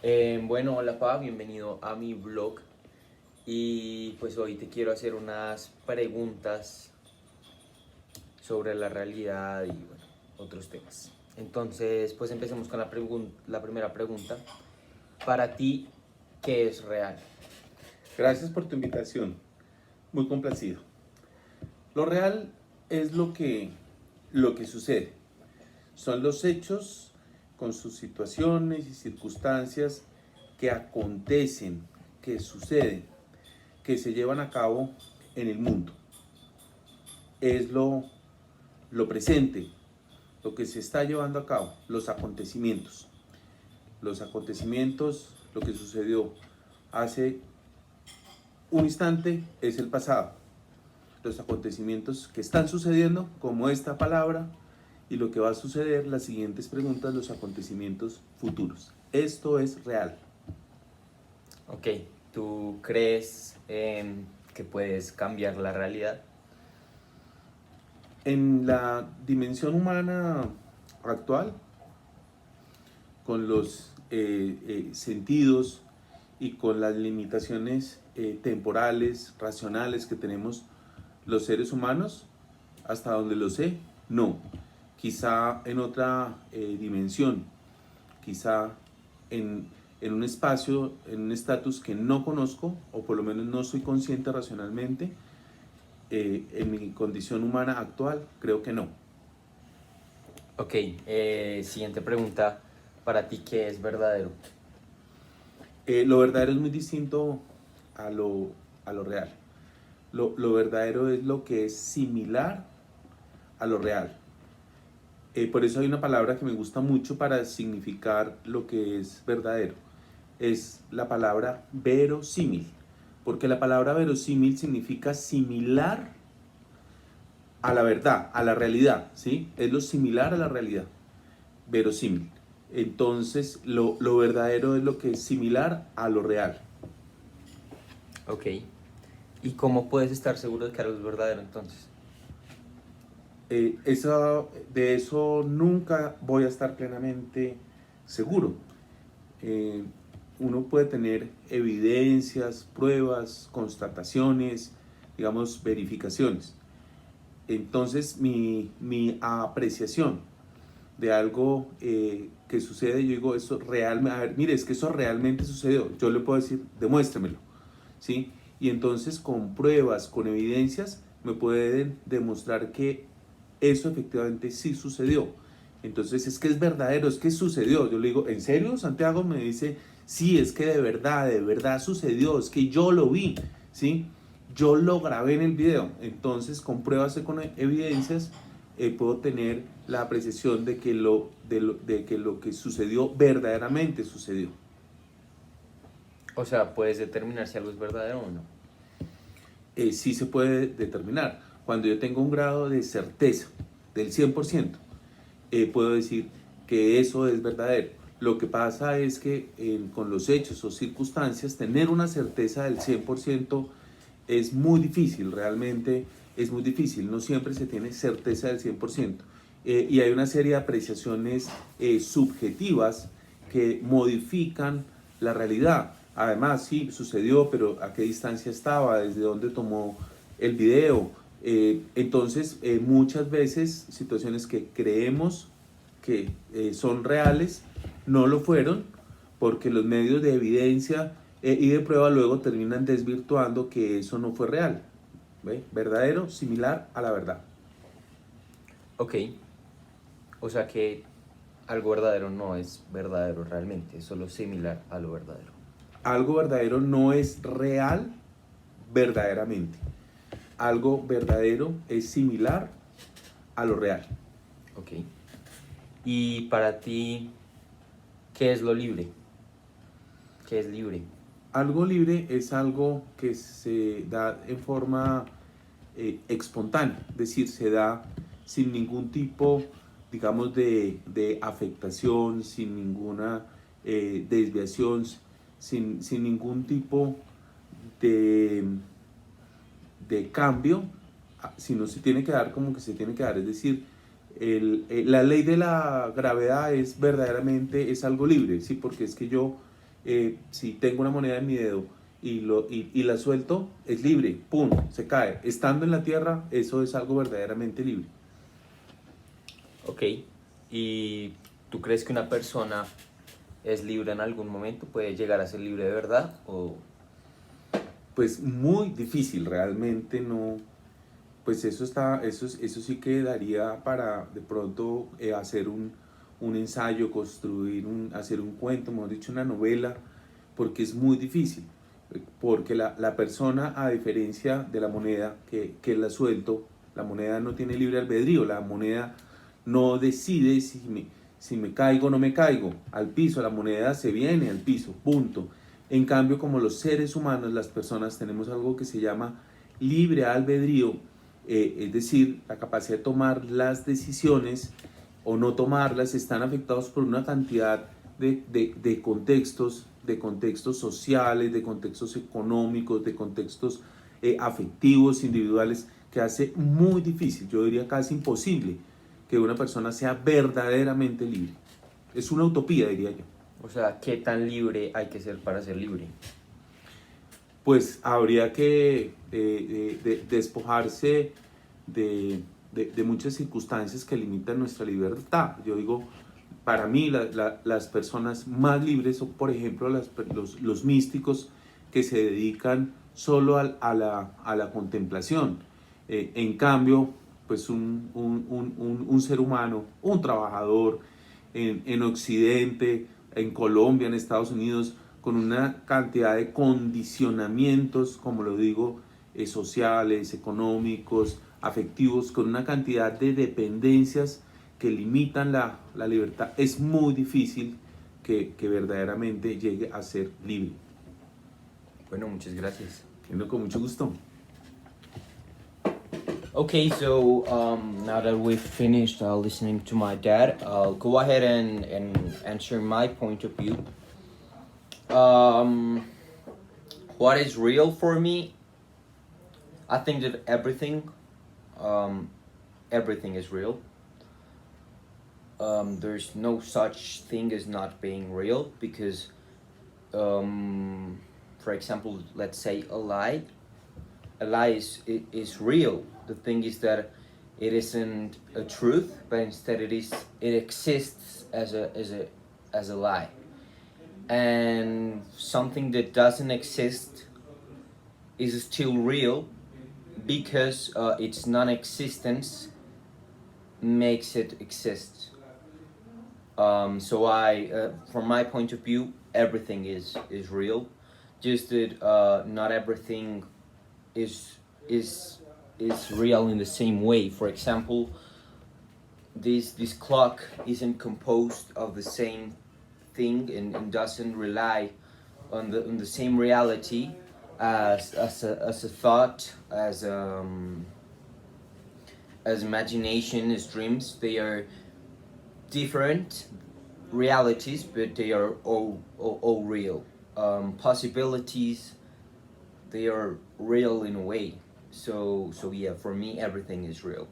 Bueno, hola Pa, bienvenido a mi blog y pues hoy te quiero hacer unas preguntas sobre la realidad y bueno, otros temas. Entonces, pues empecemos con la primera pregunta. Para ti, ¿qué es real? Gracias por tu invitación. Muy complacido. Lo real es lo que sucede. Son los hechos con sus situaciones y circunstancias que acontecen, que suceden, que se llevan a cabo en el mundo. Es lo presente, lo que se está llevando a cabo, los acontecimientos. Los acontecimientos, lo que sucedió hace un instante es el pasado. Los acontecimientos que están sucediendo, como esta palabra, y lo que va a suceder, las siguientes preguntas, los acontecimientos futuros. Esto es real. Ok, ¿tú crees que puedes cambiar la realidad? En la dimensión humana actual, con los sentidos y con las limitaciones temporales, racionales que tenemos los seres humanos, hasta donde lo sé, no. Quizá en otra dimensión, quizá en, en un espacio, en un estatus que no conozco, o por lo menos no soy consciente racionalmente, en mi condición humana actual, creo que no. Ok, siguiente pregunta. Para ti, ¿qué es verdadero? Lo verdadero es muy distinto a lo real. Lo verdadero es lo que es similar a lo real. Por eso hay una palabra que me gusta mucho para significar lo que es verdadero. Es la palabra verosímil. Porque la palabra verosímil significa similar a la verdad, a la realidad, ¿sí? Es lo similar a la realidad, verosímil. Entonces, lo verdadero es lo que es similar a lo real. Ok, ¿y cómo puedes estar seguro de que algo es verdadero entonces? De eso nunca voy a estar plenamente seguro. Eh, Uno puede tener evidencias, pruebas, constataciones, digamos, verificaciones. Entonces, mi apreciación de algo que sucede, yo digo, eso realmente, a ver, mire, es que eso realmente sucedió. Yo le puedo decir, demuéstremelo, ¿sí? Y entonces con pruebas, con evidencias, me pueden demostrar que eso efectivamente sí sucedió. Entonces es que es verdadero, es que sucedió. Yo le digo, ¿en serio, Santiago? Me dice, sí, es que de verdad sucedió, es que yo lo vi, ¿sí? Yo lo grabé en el video. Entonces con pruebas y con evidencias puedo tener la apreciación de que lo que sucedió verdaderamente sucedió. O sea, puedes determinar si algo es verdadero o no. Sí se puede determinar. Cuando yo tengo un grado de certeza del 100%, puedo decir que eso es verdadero. Lo que pasa es que con los hechos o circunstancias, tener una certeza del 100% es muy difícil, realmente es muy difícil. No siempre se tiene certeza del 100%. Y hay una serie de apreciaciones subjetivas que modifican la realidad. Además, sí, sucedió, pero ¿a qué distancia estaba? ¿Desde dónde tomó el video? Entonces, muchas veces situaciones que creemos que son reales no lo fueron porque los medios de evidencia y de prueba luego terminan desvirtuando que eso no fue real. ¿Ve? Verdadero, similar a la verdad. Ok, o sea que algo verdadero no es verdadero realmente, es solo similar a lo verdadero. Algo verdadero no es real verdaderamente. Algo verdadero es similar a lo real. Ok. Y para ti, ¿qué es lo libre? ¿Qué es libre? Algo libre es algo que se da en forma espontánea, es decir, se da sin ningún tipo, digamos, de afectación, sin ninguna desviación, sin ningún tipo de, de cambio, sino se tiene que dar como que se tiene que dar, es decir, la ley de la gravedad es verdaderamente, es algo libre, ¿sí? Porque es que yo si tengo una moneda en mi dedo y la suelto, es libre, ¡pum!, se cae. Estando en la tierra, eso es algo verdaderamente libre. Ok, ¿y tú crees que una persona es libre en algún momento? ¿Puede llegar a ser libre de verdad? O... Pues muy difícil, realmente no, pues eso sí que daría para de pronto hacer un ensayo, hacer un cuento, mejor dicho, una novela, porque es muy difícil, porque la persona, a diferencia de la moneda que la suelto, la moneda no tiene libre albedrío, la moneda no decide si me caigo o no me caigo al piso, la moneda se viene al piso, punto. En cambio, como los seres humanos, las personas, tenemos algo que se llama libre albedrío, es decir, la capacidad de tomar las decisiones o no tomarlas, están afectados por una cantidad de contextos sociales, de contextos económicos, de contextos afectivos, individuales, que hace muy difícil, yo diría casi imposible, que una persona sea verdaderamente libre. Es una utopía, diría yo. O sea, ¿qué tan libre hay que ser para ser libre? Pues habría que despojarse de muchas circunstancias que limitan nuestra libertad. Yo digo, para mí las personas más libres son, por ejemplo, los místicos que se dedican solo a la contemplación. En cambio, pues un ser humano, un trabajador en Occidente, en Colombia, en Estados Unidos, con una cantidad de condicionamientos, como lo digo, sociales, económicos, afectivos, con una cantidad de dependencias que limitan la libertad, es muy difícil que verdaderamente llegue a ser libre. Bueno, muchas gracias. Con mucho gusto. Okay, so now that we've finished listening to my dad, I'll go ahead and answer my point of view. What is real for me? I think that everything is real. There's no such thing as not being real because, for example, let's say a lie is real. The thing is that it isn't a truth, but instead it exists as a lie. And something that doesn't exist is still real because its non-existence makes it exist. So from my point of view, everything is real. Just that not everything is real in the same way. For example, this clock isn't composed of the same thing and doesn't rely on the same reality as a thought, as imagination, as dreams. They are different realities, but they are all real. Possibilities, they are real in a way. So yeah, for me everything is real.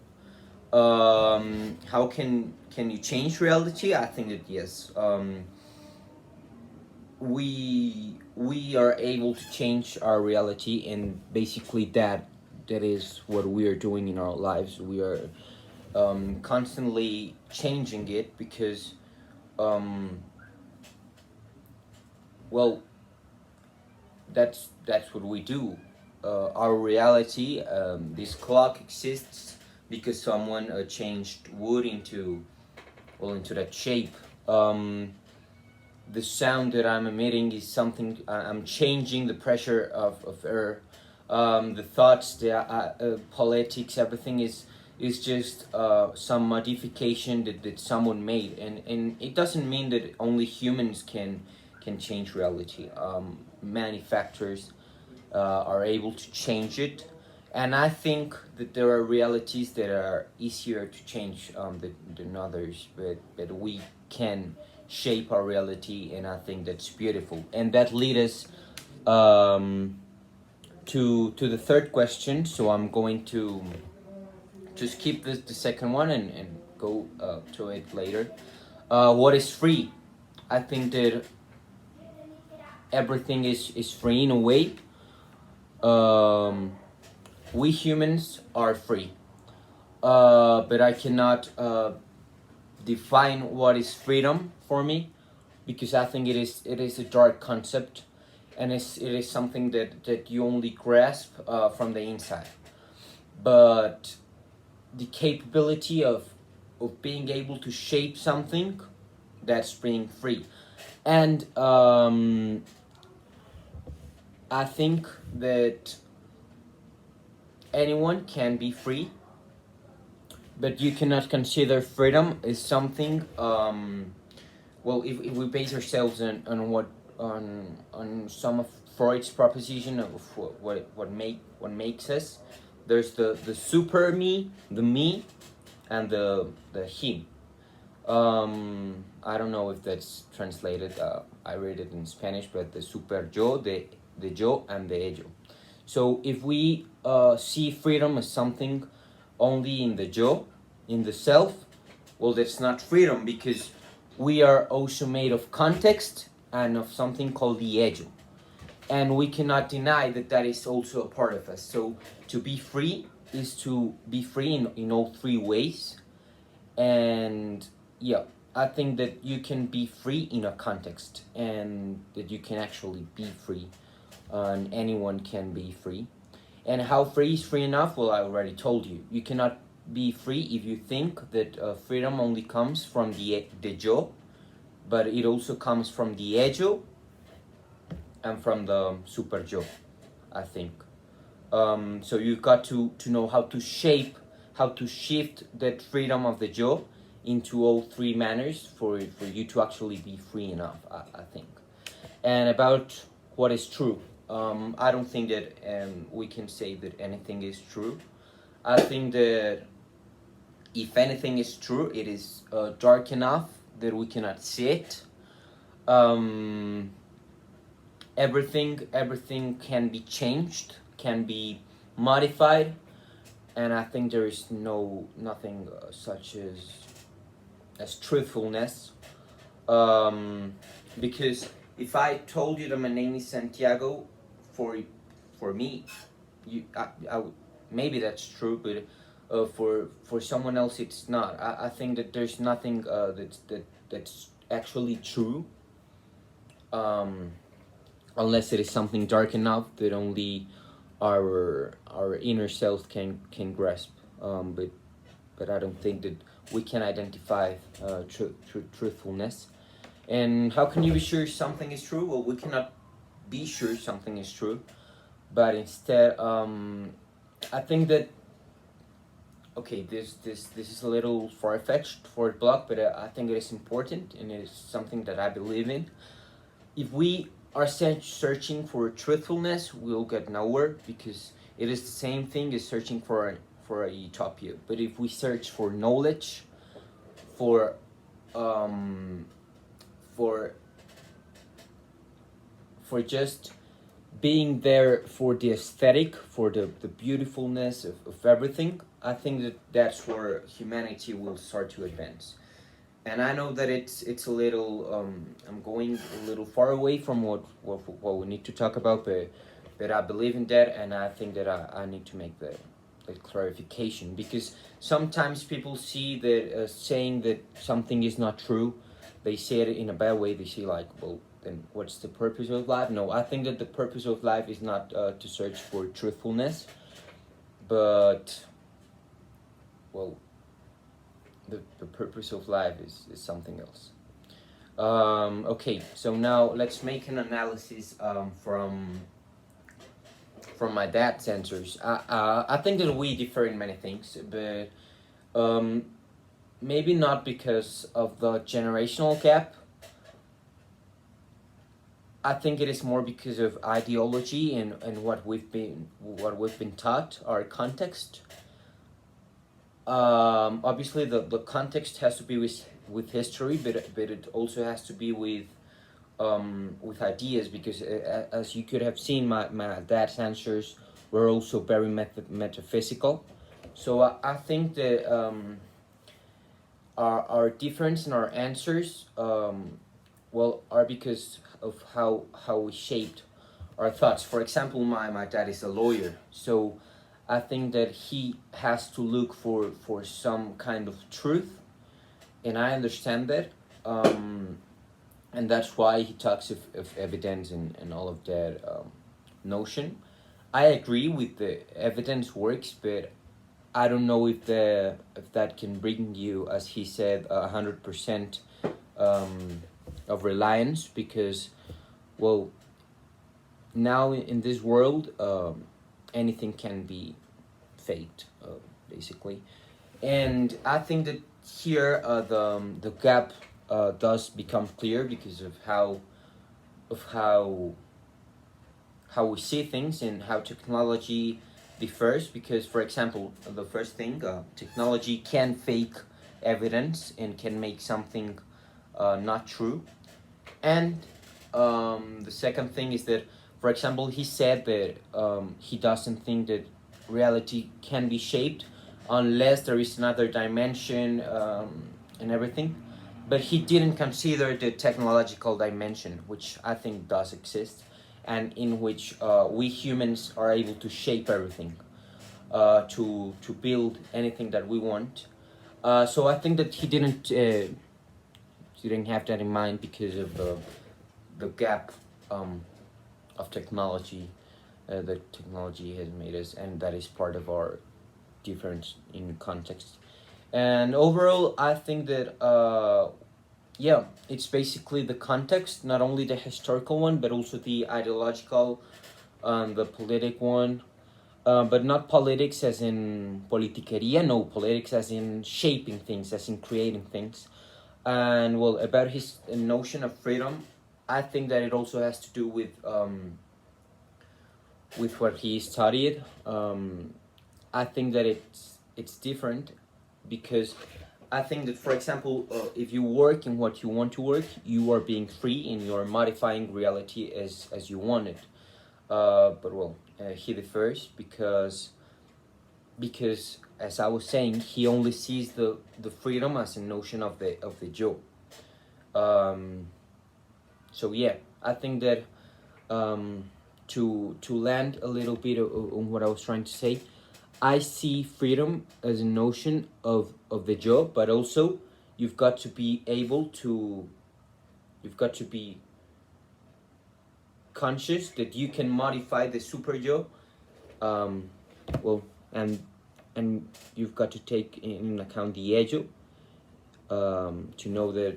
How can you change reality? I think that yes. We are able to change our reality, and basically that is what we are doing in our lives. We are constantly changing it because well, that's what we do. Our reality, this clock exists because someone changed wood into that shape. The sound that I'm emitting is something, I'm changing the pressure of air. The thoughts, the politics, everything is just some modification that someone made, and it doesn't mean that only humans can change reality. Manufacturers are able to change it, and I think that there are realities that are easier to change than others, but we can shape our reality, and I think that's beautiful. And that leads us to the third question, so I'm going to skip the second one and go to it later. What is free? I think that everything is free in a way. We humans are free, but I cannot define what is freedom for me, because I think it is a dark concept, and it is something that you only grasp from the inside. But the capability of being able to shape something, that's being free. And I think that anyone can be free, but you cannot consider freedom as something. Well, if we base ourselves on some of Freud's proposition of what makes us, there's the super me, the me, and the him. I don't know if that's translated. I read it in Spanish, but the super yo, the yo, and the ello. So if we see freedom as something only in the yo, in the self, well, that's not freedom, because we are also made of context and of something called the ello. And we cannot deny that that is also a part of us. So to be free is to be free in all three ways. And yeah, I think that you can be free in a context, and that you can actually be free, and anyone can be free. And how free is free enough? Well, I already told you. You cannot be free if you think that freedom only comes from the yo, but it also comes from the ello and from the super yo, I think. So you've got to know how to shape, how to shift that freedom of the yo into all three manners for you to actually be free enough, I think. And about what is true, I don't think that we can say that anything is true. I think that if anything is true, it is dark enough that we cannot see it. Everything can be changed, can be modified, and I think there is nothing such as truthfulness. Because if I told you that my name is Santiago, for me, maybe that's true, but for someone else it's not. I think that there's nothing that's actually true, unless it is something dark enough that only our inner self can grasp. But I don't think that we can identify truthfulness. And how can you be sure something is true? Well, we cannot be sure something is true, but instead, I think that, okay, this is a little far-fetched for a blog, but I think it is important, and it is something that I believe in. If we are searching for truthfulness, we'll get nowhere, because it is the same thing as searching for a utopia. But if we search for knowledge, for just being there for the aesthetic, for the beautifulness of everything, I think that that's where humanity will start to advance. And I know that it's a little I'm going a little far away from what we need to talk about, but I believe in that, and I think that I need to make the clarification, because sometimes people see that saying that something is not true, they say it in a bad way. They say like, well, then what's the purpose of life? No, I think that the purpose of life is not to search for truthfulness, but, well, the purpose of life is something else. Okay, so now let's make an analysis from my dad's answers. I think that we differ in many things, but maybe not because of the generational gap. I think it is more because of ideology and what we've been taught, our context. Obviously, the context has to be with history, but it also has to be with ideas, because as you could have seen, my dad's answers were also very metaphysical. So I think that our difference in our answers well, are because of how we shaped our thoughts. For example, my dad is a lawyer, so I think that he has to look for some kind of truth, and I understand that. And that's why he talks of evidence and all of that notion. I agree with the evidence works, but I don't know if that can bring you, as he said, 100% of reliance, because, well, now in this world, anything can be faked, basically, and I think that here the gap does become clear because of how we see things and how technology differs. Because, for example, the first thing, technology can fake evidence and can make something not true. And the second thing is that, for example, he said that he doesn't think that reality can be shaped unless there is another dimension, and everything. But he didn't consider the technological dimension, which I think does exist, and in which we humans are able to shape everything, to build anything that we want. So I think that he didn't have that in mind because of the gap of technology that technology has made us, and that is part of our difference in context. And overall, I think that yeah, it's basically the context, not only the historical one, but also the ideological, the politic one. But not politics as in politiqueria, no, politics as in shaping things, as in creating things. And, well, about his notion of freedom, I think that it also has to do with what he studied. I think that it's different, because I think that, for example, if you work in what you want to work, you are being free and you are modifying reality as you want it. But, well, he differs because, as I was saying, he only sees the freedom as a notion of the Joe. So yeah, I think that to land a little bit on what I was trying to say, I see freedom as a notion of the Joe, but also you've got to be conscious that you can modify the super Joe. Well, and you've got to take in account the ego, to know that,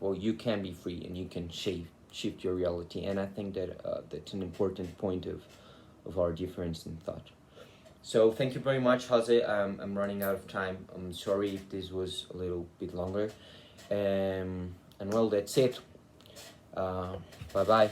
well, you can be free and you can shift your reality. And I think that that's an important point of our difference in thought. So thank you very much, Jose. I'm running out of time. I'm sorry if this was a little bit longer. And, well, that's it. Bye-bye.